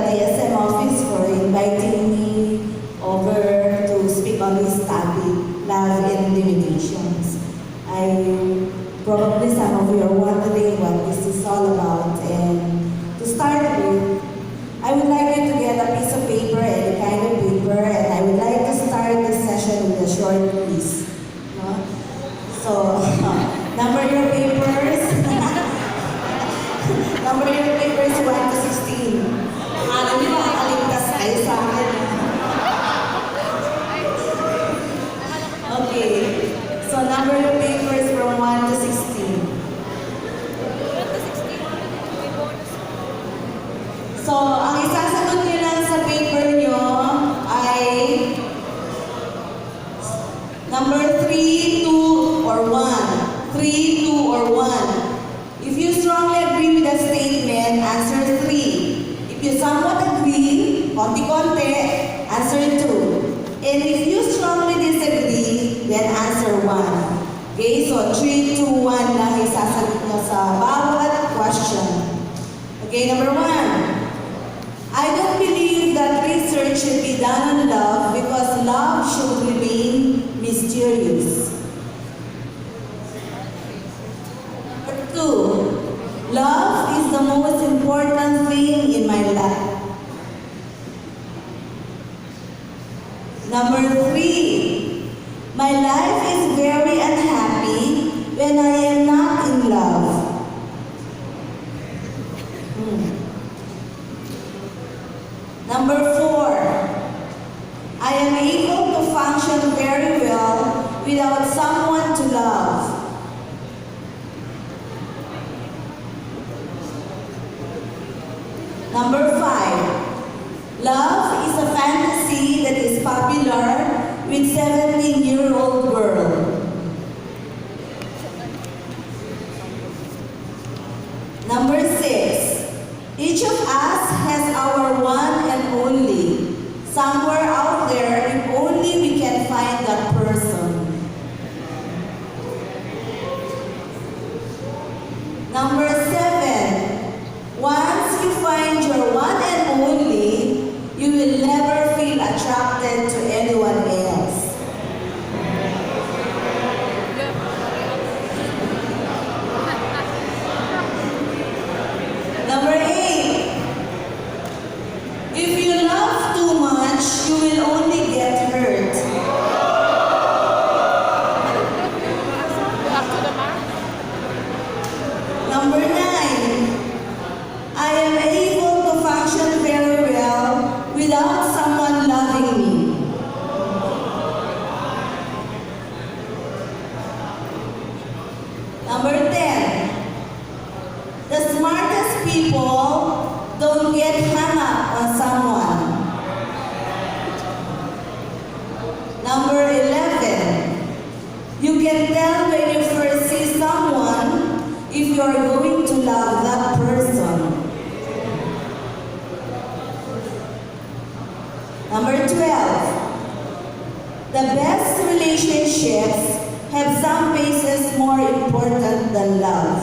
DSM office for inviting me over to speak on this topic, love and limitations. Probably some of you are wondering what this is all about, and to start with, I would like you to get a piece of paper, any kind of paper, and I would like to start this session with a short quiz. No? So, number your papers. Number your papers 1 to 16. Alam niyo, makakaligtas kayo sa akin. Okay. So, number your papers from 1 to 16. So, ang isasagot niyo lang sa paper niyo ay number 3, 2, or 1. 3, 2, or 1. If you strongly agree with the statement, answer 3. If you somewhat agree, konti-konti, answer 2. And if you strongly disagree, then answer 1. Okay, so 3, 2, 1 lang isasagot niyo sa bawat question. Okay, number 1. I don't believe that research should be done on love because love should remain mysterious. Number 2. Love is the most important thing in my life. Number 3. My life is very unhappy when I am not in love. Number 4. I am able to function very well without someone to love. Number 5. Love is a fantasy that is popular with 17-year-old girl. Number 6. Each of us has our one and only. Somewhere out there, if only we can find that person. Number 7. Once you find your one and only, you will never feel attracted to anyone else. Number 8. If you love too much, you will only get hurt. Number 9. I am able to function very well without someone loving me. Number 10. The smartest people don't get hung up on someone. Number 11. You can tell when you first see someone if you are going to love that person. Number 12. The best relationships have some bases more important than love.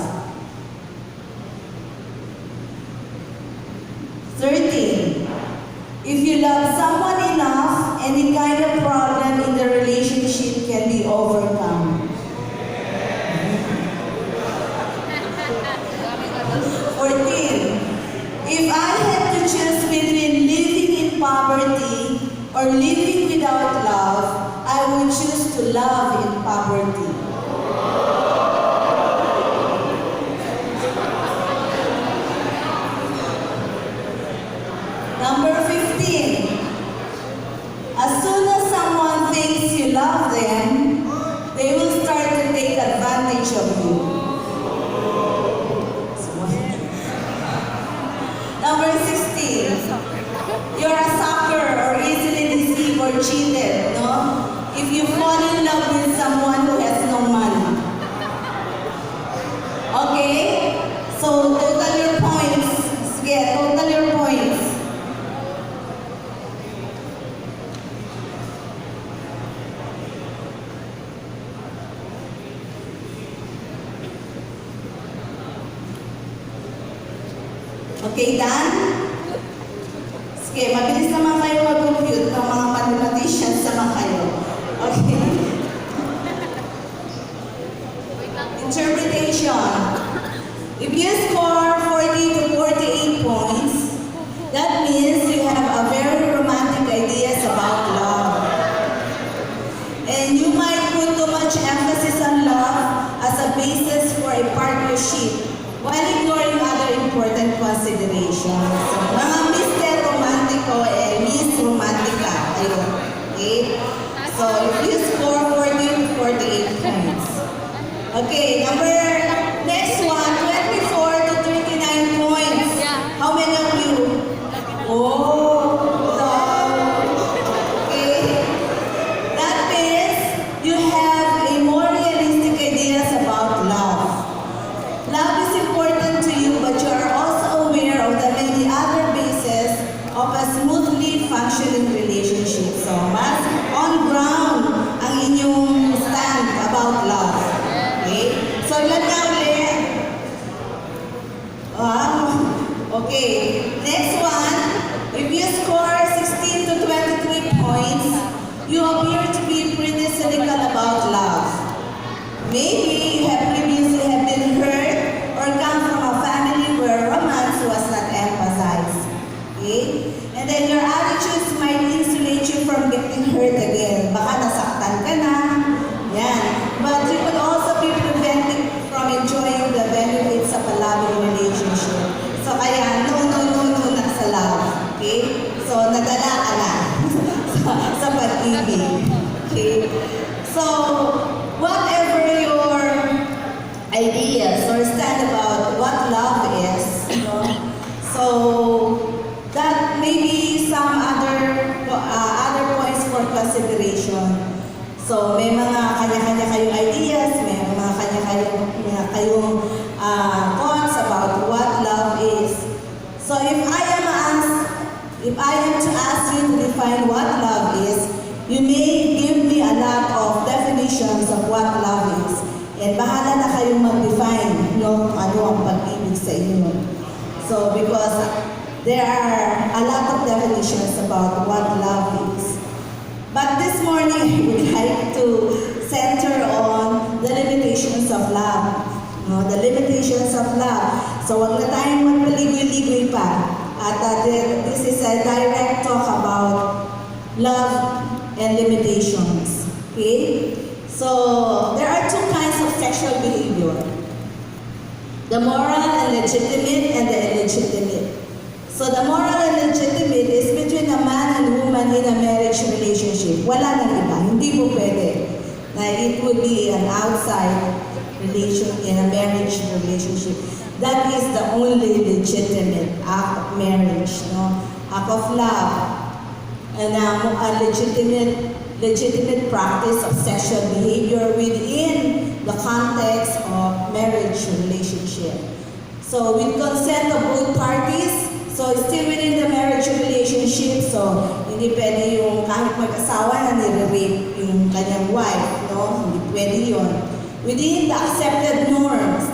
13. If you love someone enough, any kind of problem in the relationship can be overcome. 14. If I had to choose between living in poverty or living without love, I would choose to love in poverty. Number 15. As soon as someone thinks you love them, they will start to take advantage of you. Number 16. You're a sucker or easily deceived or cheated, no? If you fall in love with someone who has no money. Okay? So, total your points. Sige, total your points. Okay, done? Sige, mabilis naman kayo mag-compute ng mga mathematicians naman kayo. Okay. Interpretation. If you score 40 to 48 points, that means you have a very romantic ideas about love. And you might put too much emphasis on love as a basis for a partnership while ignoring other important considerations. So, mga Mr. Romantico and Miss Romantica. Ayun. Okay? So, if you score 40 to 48 points. Okay, next one, 24 to 39 points. How many of you? Oh, okay. That means you have a more realistic ideas about love. Love is important to you, but you are also aware of the many other bases of a smoothly functioning relationship. So, mas on ground ang inyong stand about love. Okay? So, ilan na ulit? Okay. Next one, if you score 16 to 23 points, you appear to be pretty cynical about love. Maybe you have previously have been hurt or come from a family where romance was not emphasized. Okay? And then your attitudes might insulate you from getting hurt again. Baka nasaktan ka na. Yan. But you could also be prevented from enjoying the benefits of a loving relationship. So kaya, no na sa love. Okay? So, nadala ka na sa pag-ibig. Okay? So, whatever your ideas or stand about what love is, you know, so that may be some other points for consideration. So, may mga kanya-kanya kayong ideas, may mga kanya-kanya kayong thoughts about what love is. So, if I am to ask you to define what love is, you may give me a lot of definitions of what love is. And bahala na kayong mag-define kung ano ang pag-ibig sa inyo. So, because there are a lot of definitions about what love is. But this morning, I would like to center on the limitations of love. The limitations of love. So, wag na tayong magpaligoy-ligoy pa. At this is a direct talk about love and limitations. Okay? So, there are two kinds of sexual behavior. The moral and legitimate and the illegitimate. So, the moral and legitimate is between a man and woman in a marriage relationship. Wala nang iba. Hindi po pwede. Na it would be an outside relation in a marriage relationship. That is the only legitimate act of marriage, no? Act of love. And a legitimate practice of sexual behavior within the context of marriage relationship. So with consent of both parties, so still within the marriage relationship, so hindi pwede yung kahit mag-asawa na nire-rape yung kanyang wife, no? Hindi pwede yun. Within the accepted norms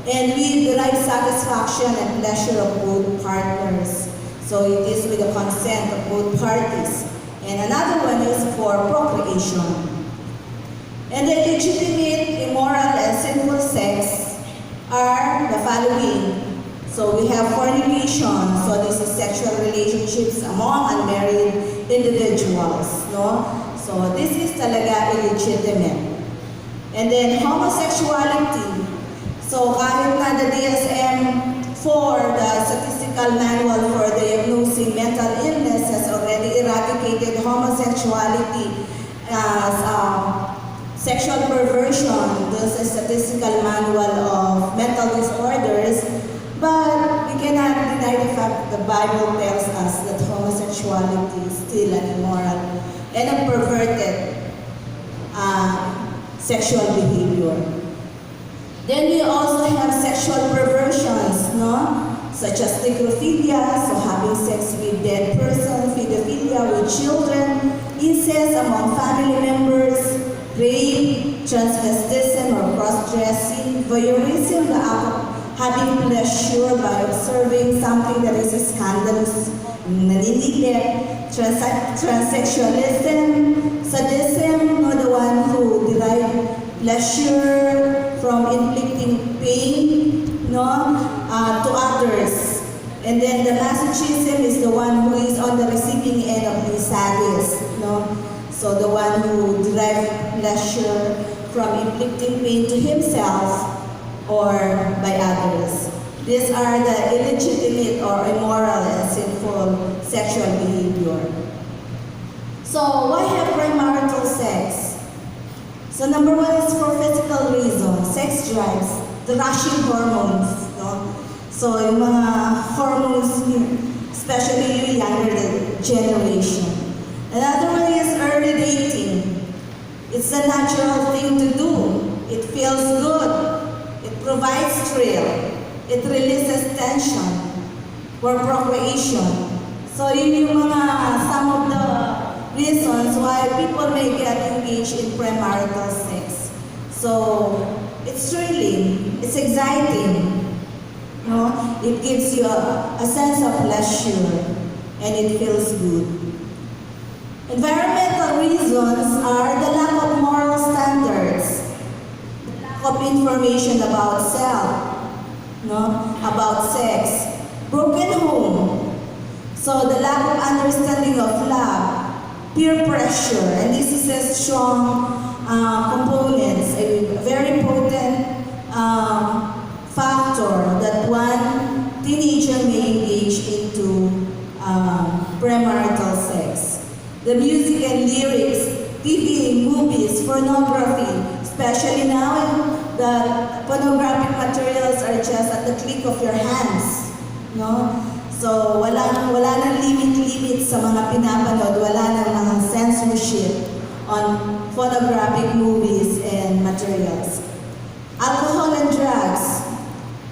and with the right satisfaction and pleasure of both partners. So it is with the consent of both parties. And another one is for procreation. And the illegitimate, immoral, and sinful sex are the following. So we have fornication. So this is sexual relationships among unmarried individuals. No? So this is talaga illegitimate. And then homosexuality. So kahit na the DSM-4, the Statistical Manual for Diagnosing Mental Illness, has already eradicated homosexuality as sexual perversion, the Statistical Manual of Mental Disorders, but we cannot deny the fact that the Bible tells us that homosexuality is still an immoral and a perverted sexual behavior. Then we also have sexual perversions, no? Such as necrophilia, so having sex with dead persons, pedophilia with children, incest among family members, rape, transvestism or cross-dressing, voyeurism, the act of having pleasure by observing something that is scandalous naninigit, transsexualism, sadism, no, the one who derive pleasure from inflicting pain, no, to others. And then the masochism is the one who is on the receiving end of the sadist, no? So the one who derives pleasure from inflicting pain to himself or by others. These are the illegitimate or immoral and sinful sexual behavior. So why have premarital sex? So number one is for physical reasons. Sex drives, the rushing hormones, no? So yung mga hormones, especially yung younger generation. Another one is early dating. It's a natural thing to do. It feels good. It provides thrill. It releases tension for procreation. So yun yung mga, some of the reasons why people may get engaged in premarital sex. So it's thrilling. It's exciting. No? It gives you a sense of pleasure and it feels good. Environmental reasons are the lack of moral standards, the lack of information about self, no? About sex, broken home, so the lack of understanding of love, peer pressure, and this is a strong components, a very important factor that one teenager may engage into premarital sex. The music and lyrics, TV, movies, pornography, especially now, the pornographic materials are just at the click of your hands, no? So wala nang limit sa mga pinapanood, wala nang mga censorship on pornographic movies and materials. Alcohol and drugs,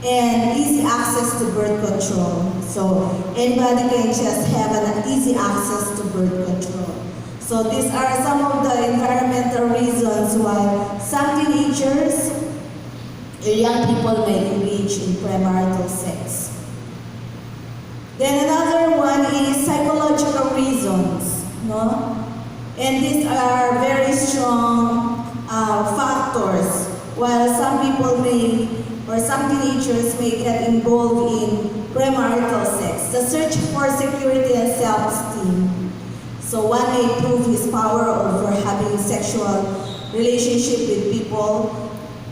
and easy access to birth control. So anybody can just have an easy access to birth control. So these are some of the environmental reasons why some teenagers or young people may engage in premarital sex. Then another one is psychological reasons, no? And these are very strong factors. While some people may, or some teenagers may get involved in premarital sex, the search for security and self-esteem. So one may prove his power over having sexual relationship with people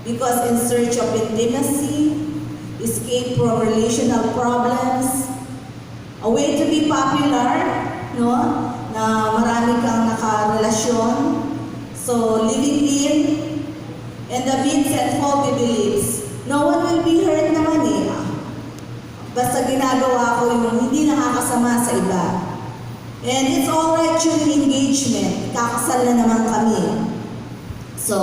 because in search of intimacy, escape from relational problems, a way to be popular, no? Na marami kang nakarelasyon. So living in, and the myths and faulty beliefs. No one will be hurt naman eh. Basta ginagawa ko yung hindi nakakasama sa iba. And it's alright during engagement. Kakasal na naman kami. So,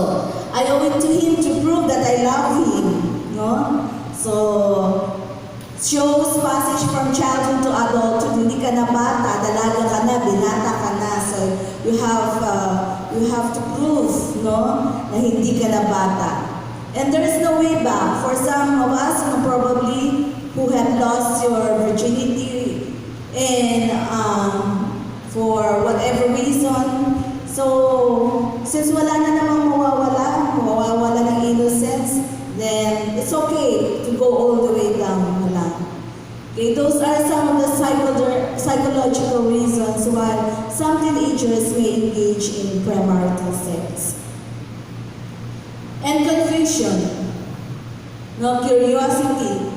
I owe it to him to prove that I love him. No? So, shows passage from childhood to adulthood. Hindi ka na bata, dalaga ka na, binata ka na. So, you have to prove, no, na hindi ka na bata. And there is no way back. For some of us, probably, who have lost your virginity and for whatever reason. So, since wala na namang mawawala ng innocence, then it's okay to go all the way down na lang. Okay, those are some of the psychological reasons why some teenagers may engage in premarital sex. And confusion, no, curiosity,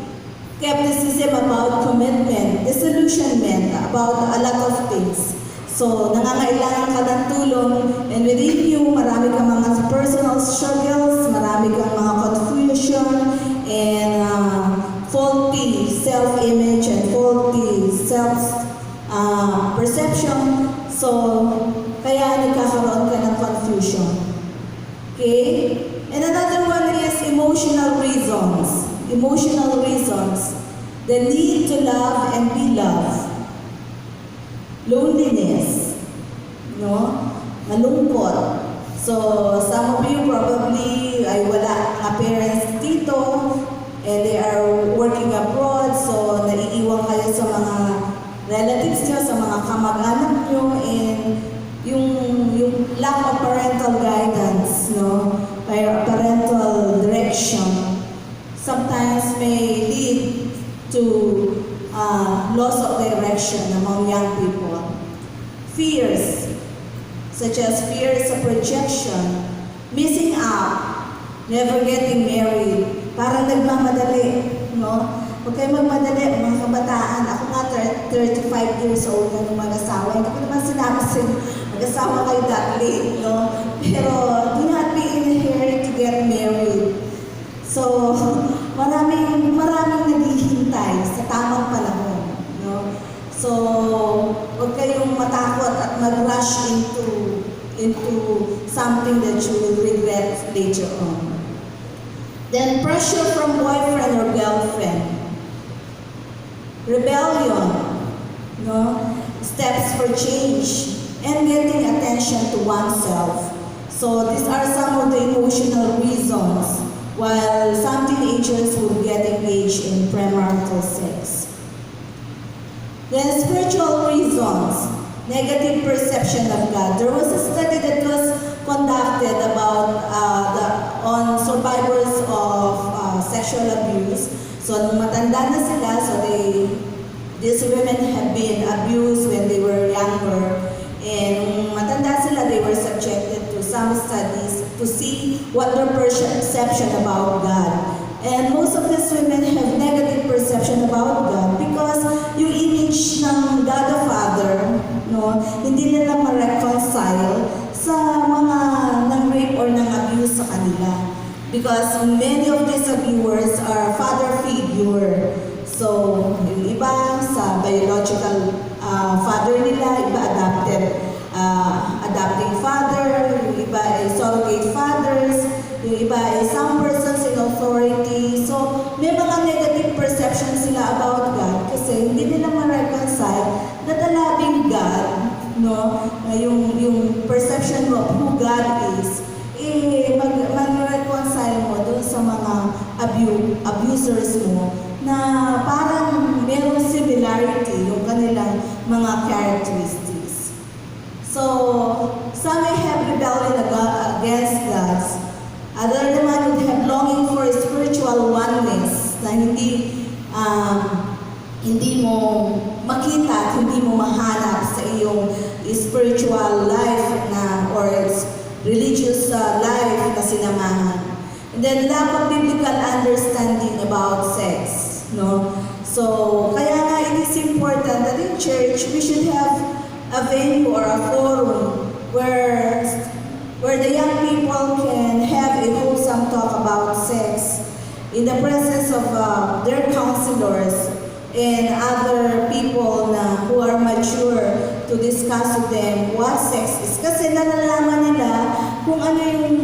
skepticism about commitment, disillusionment about a lot of things. So, nangangailangan ka ng tulong, and within you, marami kang mga personal struggles, marami kang mga confusion, and faulty self-image and faulty self-perception. So, kaya nagkakaroon ka ng confusion. Okay? And another one is emotional reasons. Emotional reasons. The need to love and be loved. Loneliness. No? Malungkot. So, some of you probably ay wala mga parents dito and they are working abroad, so naiiwan kayo sa mga relatives nyo, sa mga kamag-anak nyo, and yung lack of parental guidance, no? Parental direction, sometimes may lead to loss of direction among young people. Fears, such as fears of rejection, missing out, never getting married, parang nagmamadali, no? Huwag kayo magmadali, mga kabataan. Ako nga, 35 years old na nung mag-asawa. Hindi ko naman sinabi mag-asawa kayo that late, no? Pero do not be in a hurry to get married. So, maraming naghihintay sa tamang panahon, no? So, huwag kayong matakot at mag-rush into something that you will regret later on. Then pressure from boyfriend or girlfriend. Rebellion, no? Steps for change, and getting attention to oneself. So these are some of the emotional reasons while some teenagers would get engaged in premarital sex. Then spiritual reasons, negative perception of God. There was a study that was conducted about on survivors of sexual abuse. So nung matanda na sila, so these women have been abused when they were younger. And nung matanda sila, they were subjected to some studies to see what their perception about God. And most of these women have negative perception about God because yung image ng God the Father, no, hindi nila ma-reconcile sa mga nang-rape or nang-abuse sa kanila. Because many of these abusers are father figure. So, yung iba sa biological father nila, iba adopting father, yung iba ay surrogate fathers, yung iba ay some persons in authority. So, may mga negative perception sila about God kasi hindi nila ma-reconcile na the loving God, no, yung perception of who God is, mag-reconcile mo dun sa mga abusers mo na parang merong similarity yung kanilang mga characteristics. So, some may have rebellion against God. Other naman would have longing for spiritual oneness na hindi mo makita at hindi mo mahanap sa iyong spiritual life na or religious life na sinamahan. And then lack of biblical understanding about sex, no? So, kaya nga it is important that in church we should have a venue or a forum where the young people can have a wholesome talk about sex in the presence of their counselors and other people who are mature to discuss with them what sex is. Kasi nalalaman nila kung ano yung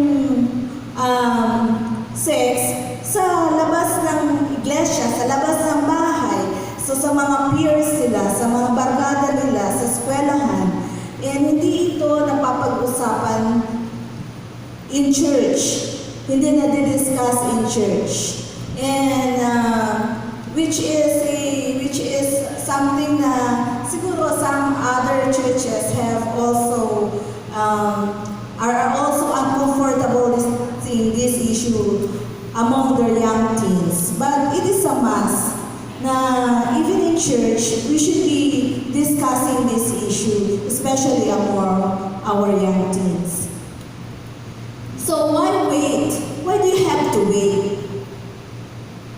sex sa labas ng iglesia, sa labas ng bahay, so sa mga peers nila, sa mga barkada nila, sa eskwelahan. And hindi ito napapag-usapan in church. Hindi na discuss in church. And which is something na siguro some other churches have also are also uncomfortable seeing this issue among their young teens. But it is a must na even in church we should be discussing this issue, especially among our young teens. So why wait? Why do you have to wait?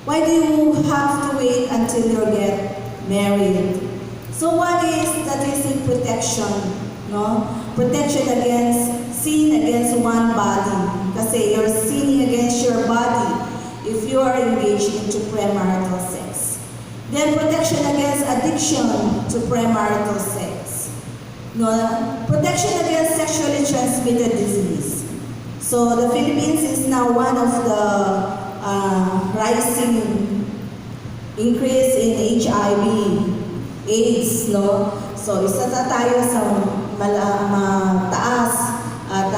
Why do you have to wait until you get married? So what is that is in protection, no? Protection against sin against one body. Kasi you're sinning against your body if you are engaged into premarital sex. Then protection against addiction to premarital sex. No? Protection against sexually transmitted disease. So the Philippines is now one of the rising increase in HIV, AIDS, no? So isa na tayo sa mataas at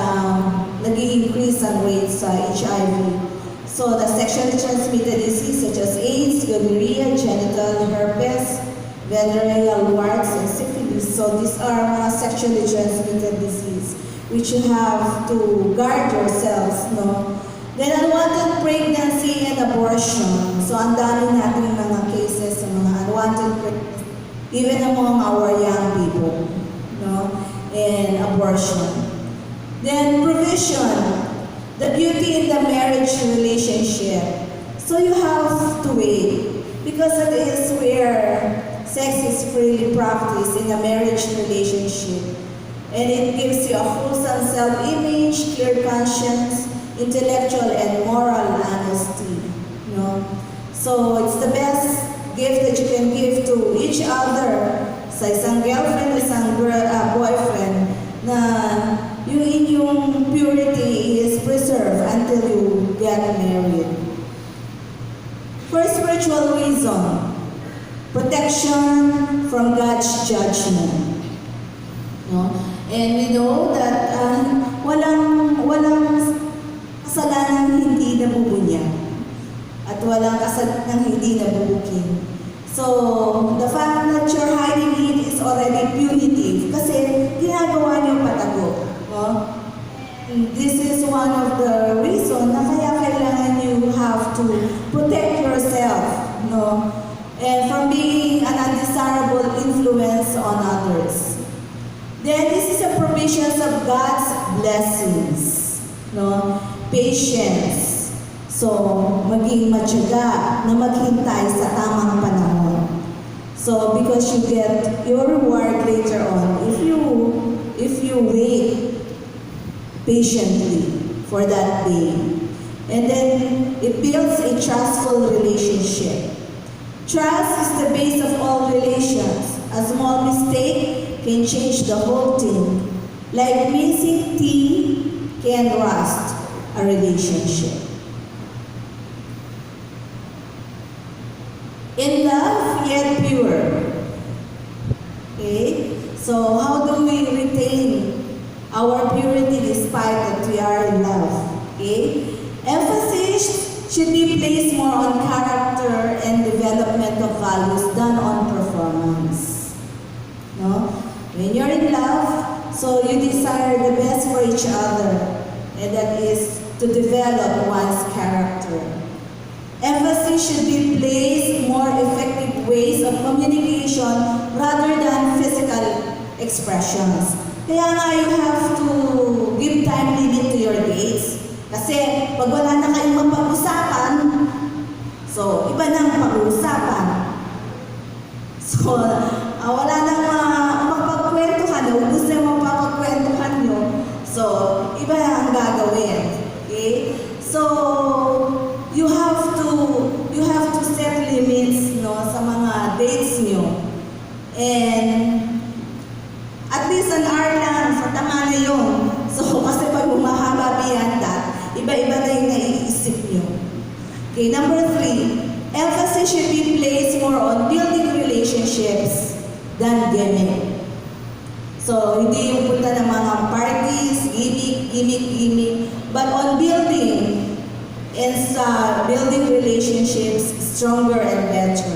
nag-i-increase ang rates sa HIV. So the sexually transmitted disease such as AIDS, gonorrhea, genital herpes, venereal warts, and syphilis. So these are mga sexually transmitted disease which you have to guard yourselves, no? Then unwanted pregnancy and abortion. So ang dami natin mga cases ng mga unwanted pregnancy, even among our young people, no? And abortion. Then provision, the beauty in the marriage relationship. So you have to wait, because it is where sex is freely practiced in a marriage relationship. And it gives you a wholesome self-image, clear conscience, intellectual and moral honesty. No? So it's the best gift that you can give to each other, sa isang girlfriend, isang boyfriend, na yung inyong purity is preserved until you get married. For spiritual reason, protection from God's judgment. No? And we know that walang kasalanan hindi nabubunyag at walang kasalanan hindi nabubuking. So, the fact that you're hiding it is already punitive kasi ginagawa niyo patago. No? This is one of the reasons na kaya kailangan you have to protect yourself, no? And from being an undesirable influence on others. Then this is a provision of God's blessings, no? Patience. So, maging matyaga na maghintay sa tamang panahon. So, because you get your reward later on if you wait patiently for that day. And then it builds a trustful relationship. Trust is the base of all relations. A small mistake can change the whole thing. Like missing tea can rust a relationship. In love, yet pure. Okay? So how do we retain our purity despite that we are in love? Okay? Emphasis should be placed more on character and development of values than on performance. No? When you're in love, so you desire the best for each other, and that is to develop one's character. Emphasis should be placed more effective ways of communication rather than physical expressions. Kaya nga you have to give time limit to your dates. Kasi pag wala na kayong mapag-usapan, so iba nang pag-uusapan. So wala nang mapagkwentuhan, ubus na yung mapapagkwentuhan nyo. So iba na ang gagawin. Okay? So you have to set limits, no, sa mga dates nyo. And at least an hour lang, so tama na yun. So kasi pag humahaba beyond that, iba-iba na yung naiisip nyo. Okay, number 3, emphasis should be placed more on building relationships than gimmick. So, hindi yung punta ng mga parties, gimmick, but on building and sa building relationships stronger and better.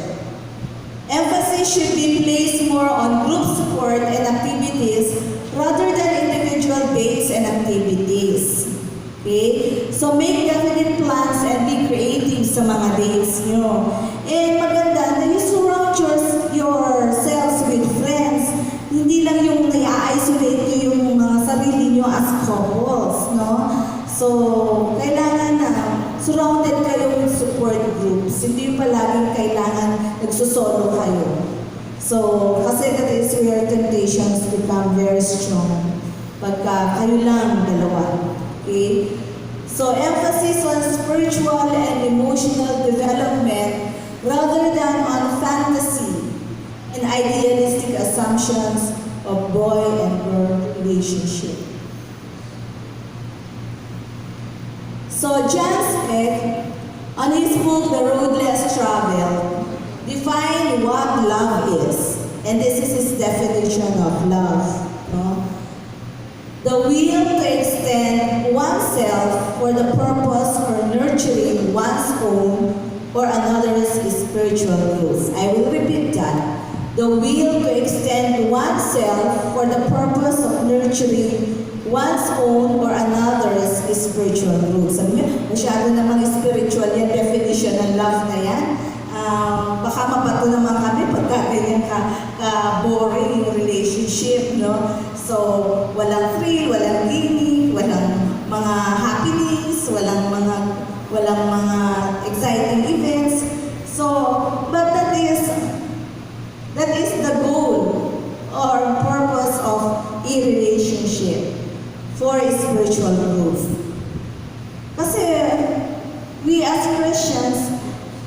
Emphasis should be placed more on group support and activities rather than individual dates and activities. Okay? So make definite plans and be creative sa mga dates nyo. And maganda na you surround yourselves with friends. Hindi lang yung na-isolate nyo yung mga sarili nyo as couples, no? So, kailangan na surrounded kayo with support groups. Hindi palaging kailangan nagsusolo kayo. So, kasi that is where temptations become very strong. Pagka kayo lang dalawa. Okay? So, emphasis on spiritual and emotional development rather than on fantasy and idealistic assumptions of boy and girl relationship. So John Smith, on his book, The Road Less Traveled, defined what love is. And this is his definition of love. No? The will to extend oneself for the purpose of nurturing one's own or another's spiritual growth. I will repeat that. the will to extend oneself for the purpose of nurturing one's own or another's spiritual growth. Sabi niyo, masyado namang spiritual yung definition ng love na yan. Baka mabato naman kami pagka ganyan ka-boring yung relationship, no? So, walang thrill, walang gimmick, walang mga happenings, walang mga exciting events. So, but that is the goal or purpose of a relationship for spiritual growth. Kasi we as Christians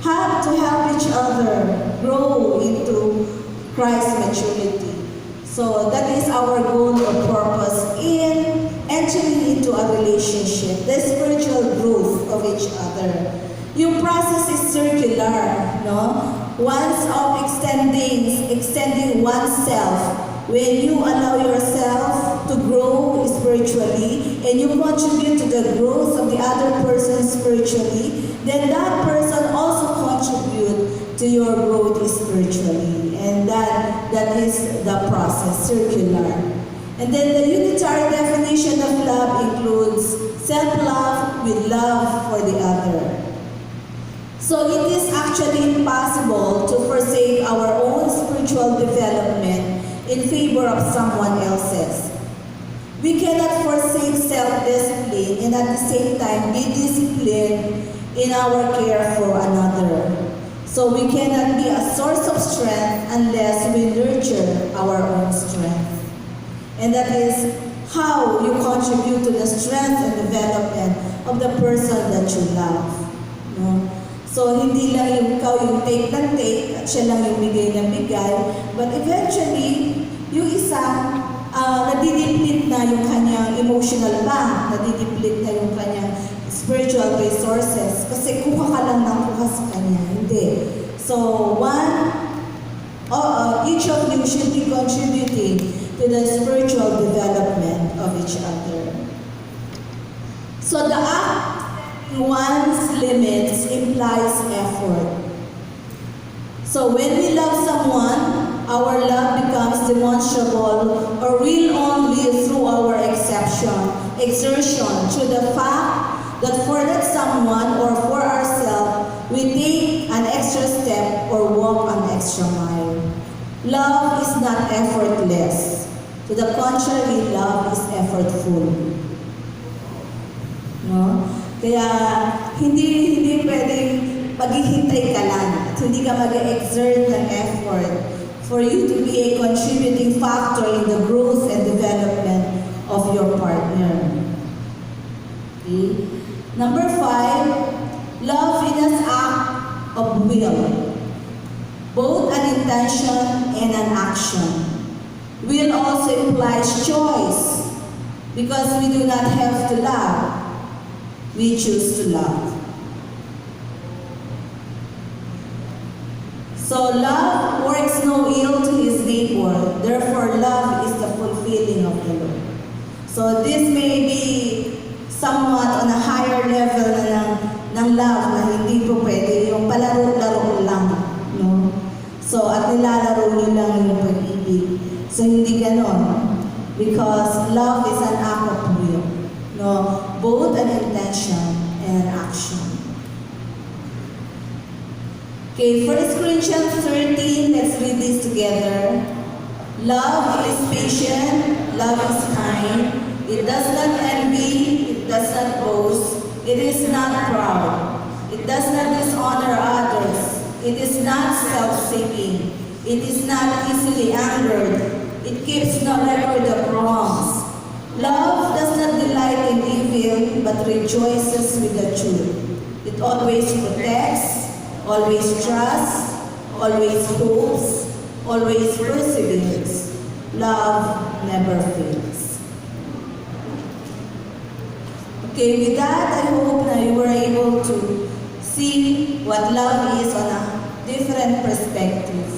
have to help each other grow into Christ's maturity. So that is our goal or purpose in entering into a relationship, the spiritual growth of each other. Yung process is circular, no? Once of extending oneself, when you allow yourself to grow spiritually and you contribute to the growth of the other person spiritually, then that person also contribute to your growth spiritually. And that is the process, circular. And then the unitary definition of love includes self-love with love for the other. So it is actually impossible to forsake our own spiritual development in favor of someone else's. We cannot forsake self-discipline and at the same time be disciplined in our care for another. So we cannot be a source of strength unless we nurture our own strength. And that is how you contribute to the strength and development of the person that you love. No? So, hindi lang yung ikaw yung take ng take at siya lang yung bigay ng bigay. But eventually, yung isa, nadideplete na yung kanyang emotional bank, nadideplete na yung kanyang spiritual resources. Kasi kuha ka lang ng kuha sa kanya. Hindi. So, each of you should be contributing to the spiritual development of each other. So, the act one's limits implies effort. So when we love someone, our love becomes demonstrable or real only through our exertion, through the fact that for that someone or for ourselves, we take an extra step or walk an extra mile. Love is not effortless. To the contrary, love is effortful. No? Kaya hindi pwedeng maghihintay ka lang at hindi ka mag-exert ng effort for you to be a contributing factor in the growth and development of your partner. Okay? Number 5, love is an act of will, both an intention and an action. Will also implies choice because we do not have to love. We choose to love. So love works no ill to his neighbor. Therefore, love is the fulfilling of the law. So this may be somewhat on a higher level ng love na hindi po pwede yung palaro-laro lang. No? So at nilalaro nyo lang yung pag-ibig. So hindi ganon. Because love is an act of will. No, both an intention and an action. Okay, 1 Corinthians 13, let's read this together. Love is patient, love is kind. It does not envy, it does not boast, it is not proud. It does not dishonor others. It is not self-seeking. It is not easily angered. It keeps no record of wrongs. Love does not delight in evil, but rejoices with the truth. It always protects, always trusts, always hopes, always perseveres. Love never fails. Okay, with that, I hope that you were able to see what love is on a different perspective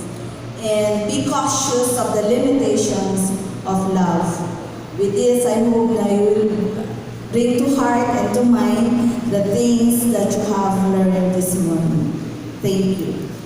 and be cautious of the limitations of love. With this, I hope that you will bring to heart and to mind the things that you have learned this morning. Thank you.